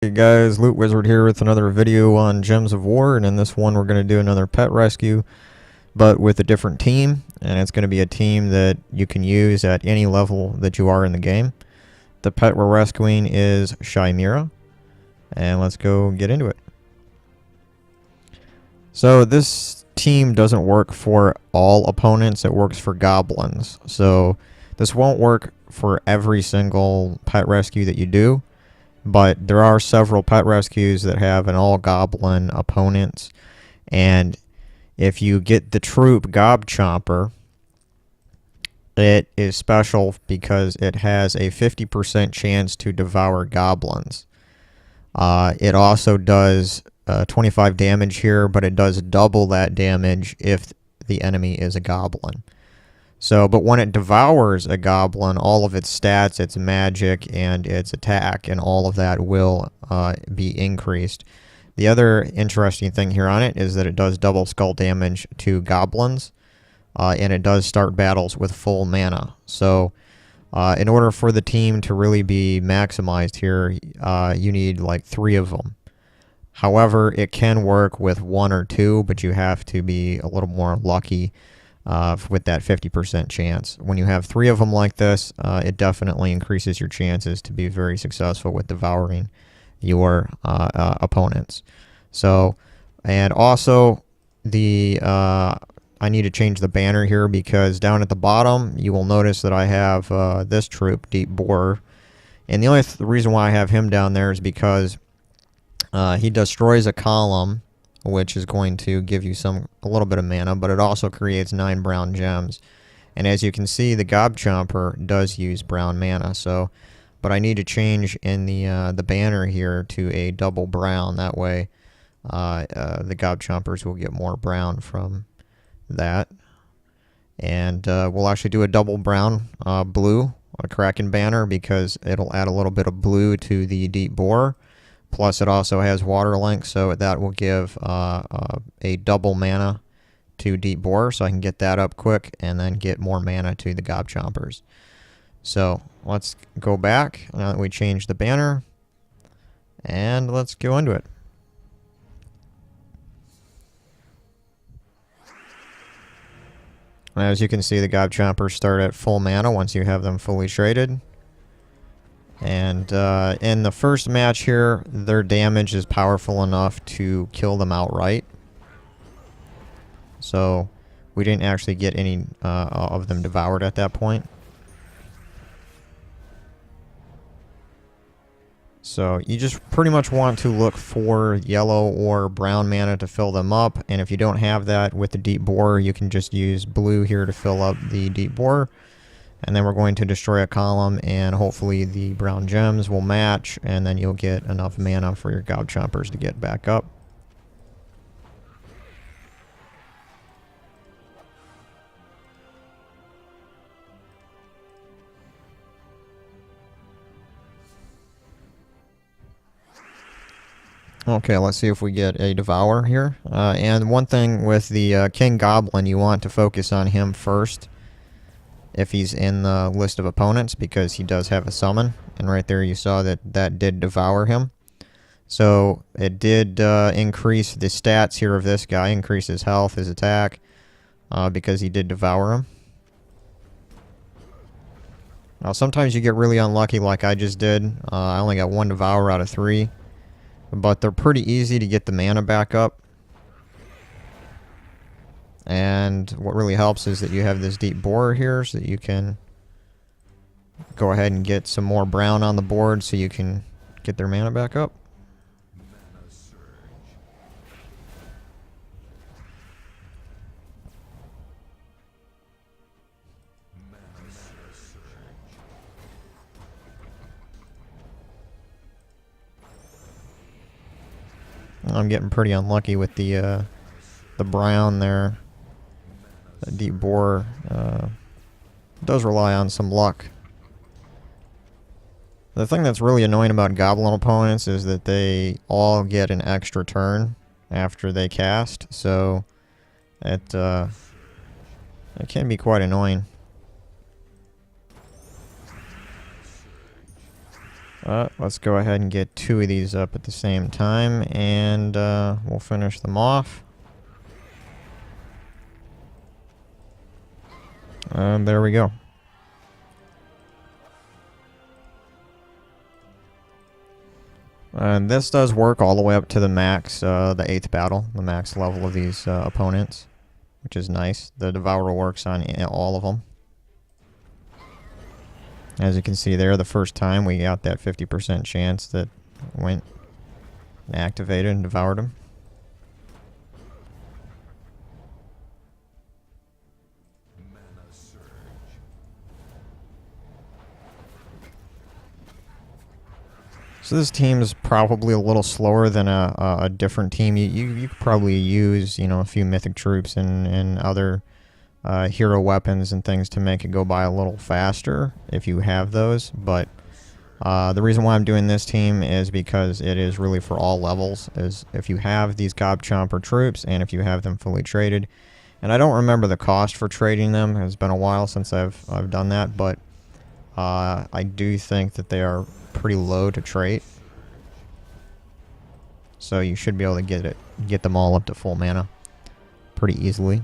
Hey guys, Loot Wizard here with another video on Gems of War, and in this one we're going to do another pet rescue, but with a different team, and it's going to be a team that you can use at any level that you are in the game. The pet we're rescuing is Chimera, and let's go get into it. So this team doesn't work for all opponents, it works for goblins. So this won't work for every single pet rescue that you do. But there are several pet rescues that have an all-goblin opponents, and if you get the troop Gob-Chomper, it is special because it has a 50% chance to devour goblins. It also does 25 damage here, but it does double that damage if the enemy is a goblin. So, but when it devours a goblin, all of its stats, its magic, and its attack, and all of that will be increased. The other interesting thing here on it is that it does double skull damage to goblins, and it does start battles with full mana. So, in order for the team to really be maximized here, you need like 3 of them. However, it can work with 1 or 2, but you have to be a little more lucky with that 50% chance. When you have 3 of them like this, it definitely increases your chances to be very successful with devouring your opponents. So, and also I need to change the banner here because down at the bottom you will notice that I have this troop, Deep Borer, and the only reason why I have him down there is because he destroys a column, which is going to give you a little bit of mana, but it also creates 9 brown gems. And as you can see, the Gob-Chomper does use brown mana. So, but I need to change in the banner here to a double brown. That way, the Gob-Chompers will get more brown from that. And we'll actually do a double brown blue, a Kraken banner, because it'll add a little bit of blue to the Deep Borer. Plus, it also has water link, so that will give a double mana to Deep Borer, so I can get that up quick and then get more mana to the Gob-Chompers. So, let's go back now that we changed the banner, and let's go into it. As you can see, the Gob-Chompers start at full mana once you have them fully traded. And in the first match here, their damage is powerful enough to kill them outright. So we didn't actually get any of them devoured at that point. So you just pretty much want to look for yellow or brown mana to fill them up. And if you don't have that with the Deep Borer, you can just use blue here to fill up the Deep Borer. And then we're going to destroy a column, and hopefully the brown gems will match, and then you'll get enough mana for your Gob-Chompers to get back up. Okay, let's see if we get a Devour here. And one thing with the King Goblin, you want to focus on him first if he's in the list of opponents, because he does have a summon, and right there you saw that did devour him. So it did increase the stats here of this guy, increase his health, his attack, because he did devour him. Now sometimes you get really unlucky like I just did. I only got 1 devour out of 3, but they're pretty easy to get the mana back up. And what really helps is that you have this Deep Borer here, so that you can go ahead and get some more brown on the board so you can get their mana back up. I'm getting pretty unlucky with the brown there. The Deep Borer does rely on some luck. The thing that's really annoying about goblin opponents is that they all get an extra turn after they cast, so it can be quite annoying. Let's go ahead and get 2 of these up at the same time, and we'll finish them off. There we go. And this does work all the way up to the max, the 8th battle, the max level of these opponents, which is nice. The Devourer works on all of them. As you can see there, the first time we got that 50% chance that went and activated and devoured him. So this team is probably a little slower than a different team. You could probably use, a few mythic troops and other hero weapons and things to make it go by a little faster if you have those. But the reason why I'm doing this team is because it is really for all levels. Is if you have these Gob-Chomper troops and if you have them fully traded. And I don't remember the cost for trading them. It's been a while since I've done that, but I do think that they are pretty low to trade. So you should be able to get them all up to full mana pretty easily.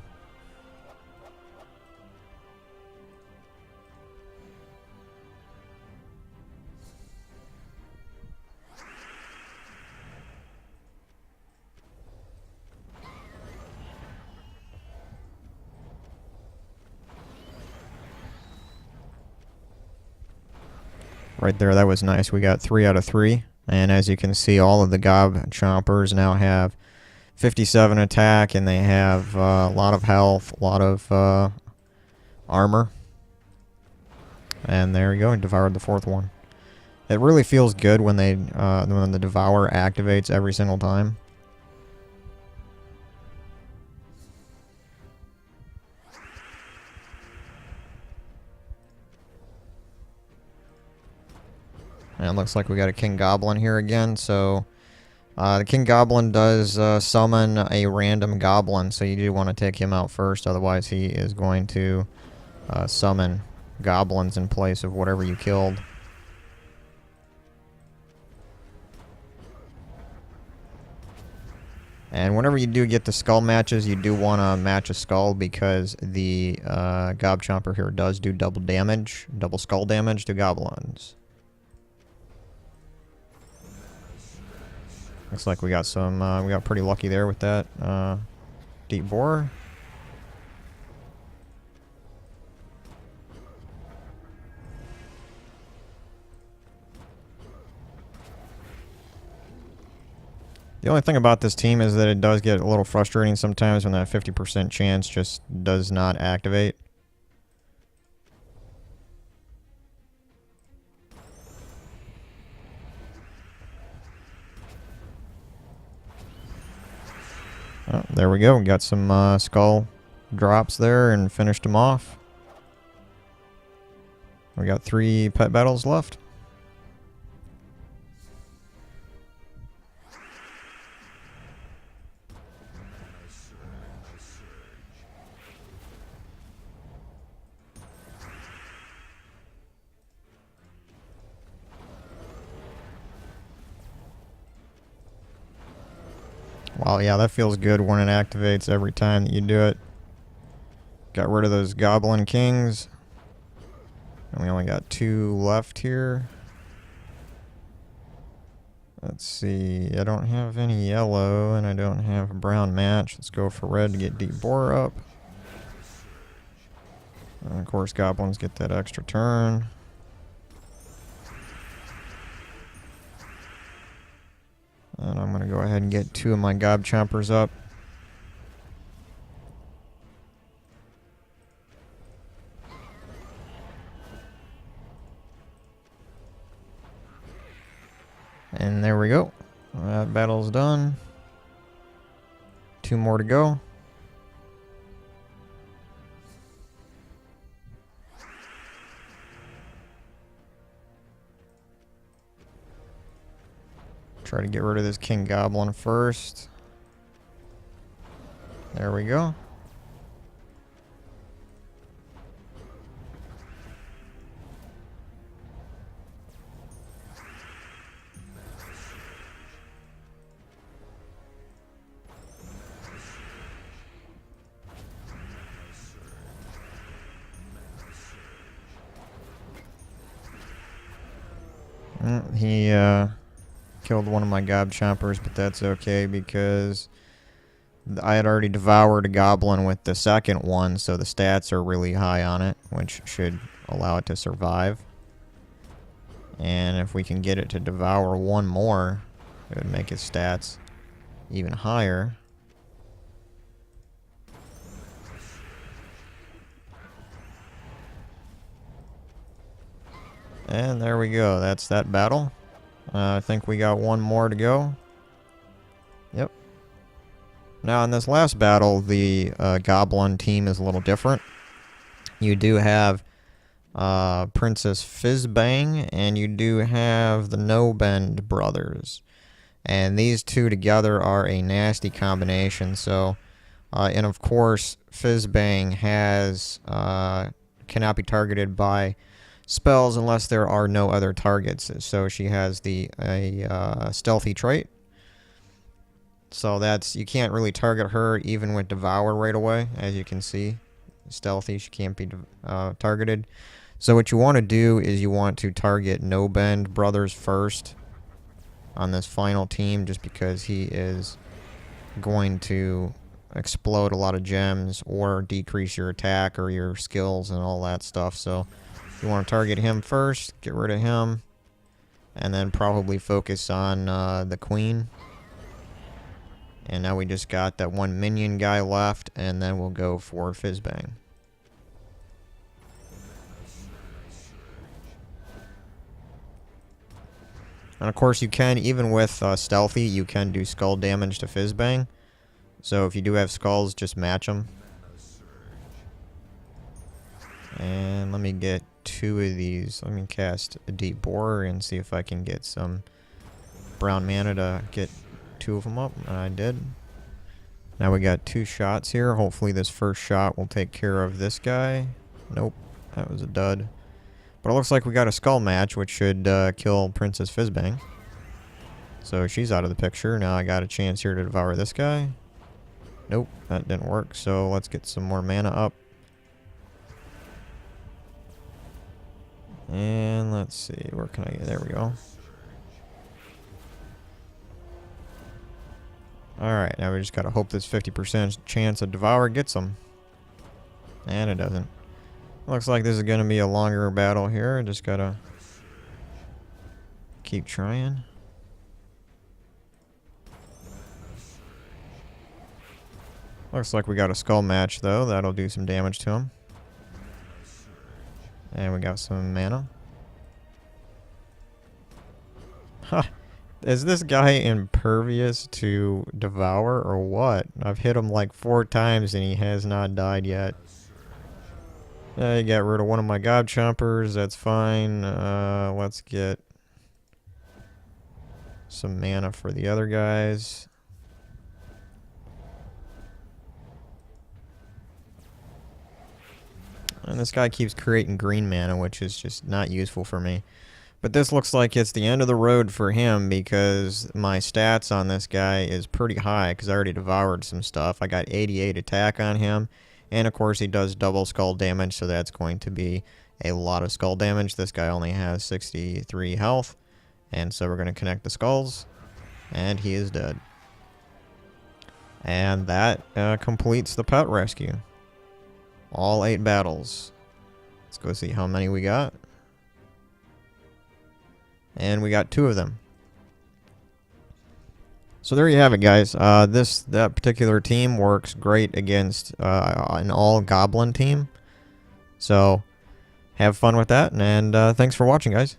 Right there, that was nice. We got 3 out of 3. And as you can see, all of the Gob-Chompers now have 57 attack, and they have a lot of health, a lot of armor. And there you go, and devoured the 4th one. It really feels good when when the Devourer activates every single time. And it looks like we got a King Goblin here again, so the King Goblin does summon a random Goblin, so you do want to take him out first, otherwise he is going to summon Goblins in place of whatever you killed. And whenever you do get the skull matches, you do want to match a skull because the Gob-Chomper here does do double damage, double skull damage to Goblins. Looks like we got we got pretty lucky there with that deep bore. The only thing about this team is that it does get a little frustrating sometimes when that 50% chance just does not activate. Oh, there we go. We got some skull drops there and finished them off. We got 3 pet battles left. Wow, yeah, that feels good when it activates every time that you do it. Got rid of those Goblin Kings. And we only got 2 left here. Let's see, I don't have any yellow and I don't have a brown match. Let's go for red to get deep bore up. And of course, Goblins get that extra turn. And I'm going to go ahead and get 2 of my Gob-Chompers up. And there we go. That battle's done. 2 more to go. Try to get rid of this King Goblin first. There we go. he killed one of my Gob-Chompers, but that's okay because I had already devoured a goblin with the second one, so the stats are really high on it, which should allow it to survive. And if we can get it to devour one more, it would make its stats even higher. And there we go. That's that battle. I think we got one more to go. Yep. Now, in this last battle, the Goblin team is a little different. You do have Princess Fizzbang, and you do have the No-Bend brothers. And these two together are a nasty combination. So, and of course, Fizzbang has cannot be targeted by spells unless there are no other targets. So she has the stealthy trait. So that's, you can't really target her even with Devour right away, as you can see. Stealthy, she can't be targeted. So what you want to do is you want to target No-Bend brothers first on this final team, just because he is going to explode a lot of gems or decrease your attack or your skills and all that stuff. So you want to target him first, get rid of him, and then probably focus on the queen. And now we just got that one minion guy left, and then we'll go for Fizzbang. And of course you can, even with stealthy, you can do skull damage to Fizzbang. So if you do have skulls, just match them. And let me get 2 of these. Let me cast a Deep Borer and see if I can get some brown mana to get 2 of them up. And I did. Now we got 2 shots here. Hopefully this first shot will take care of this guy. Nope, that was a dud. But it looks like we got a skull match, which should kill Princess Fizzbang. So she's out of the picture. Now I got a chance here to devour this guy. Nope, that didn't work. So let's get some more mana up. And let's see, where can I get? There we go. Alright, now we just gotta hope this 50% chance of Devour gets them. And it doesn't. Looks like this is gonna be a longer battle here. Just gotta keep trying. Looks like we got a skull match though. That'll do some damage to him. And we got some mana. Huh. Is this guy impervious to Devour or what? I've hit him like 4 times and he has not died yet. He got rid of one of my Gob-Chompers. That's fine. Let's get some mana for the other guys. And this guy keeps creating green mana, which is just not useful for me. But this looks like it's the end of the road for him because my stats on this guy is pretty high because I already devoured some stuff. I got 88 attack on him. And of course he does double skull damage, so that's going to be a lot of skull damage. This guy only has 63 health. And so we're going to connect the skulls. And he is dead. And that completes the pet rescue. All 8 battles. Let's go see how many we got. And we got 2 of them. So there you have it, guys. That particular team works great against an all goblin team. So have fun with that, and thanks for watching, guys.